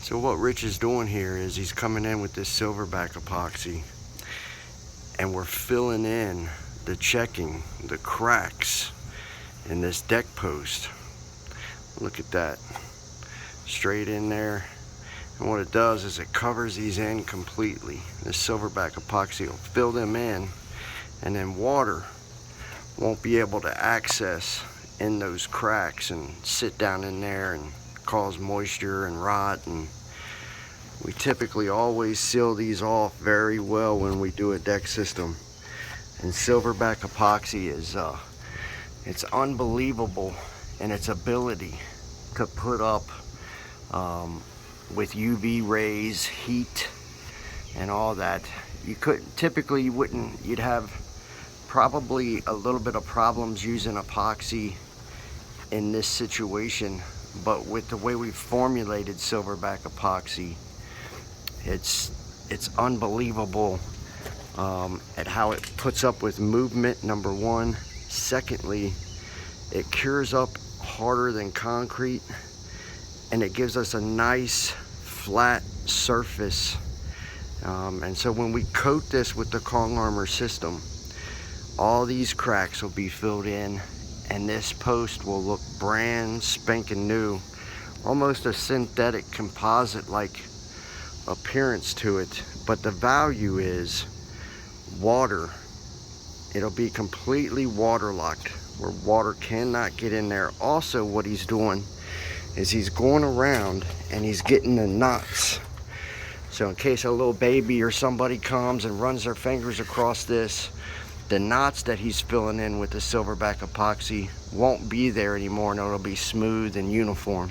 So what Rich is doing here is he's coming in with this Silverback Epoxy, and we're filling in the checking, the cracks in this deck post. Look at that, straight in there. And what it does is it covers these in completely. This Silverback Epoxy will fill them in, and then water won't be able to access in those cracks and sit down in there and cause moisture and rot. And we typically always seal these off very well when we do a deck system. And Silverback Epoxy is it's unbelievable in its ability to put up with UV rays, heat, and all that. You'd have probably a little bit of problems using epoxy in this situation, but with the way we've formulated Silverback Epoxy, it's unbelievable at how it puts up with movement, number one. Secondly, it cures up harder than concrete, and it gives us a nice flat surface. And so when we coat this with the Kong Armor system, all these cracks will be filled in, and this post will look brand spanking new, almost a synthetic composite like appearance to it. But the value is water. It'll be completely waterlocked where water cannot get in there. Also, what he's doing is he's going around and he's getting the knots. So in case a little baby or somebody comes and runs their fingers across this, the knots that he's filling in with the Silverback Epoxy won't be there anymore, and it'll be smooth and uniform.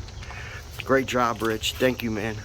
Great job, Rich. Thank you, man.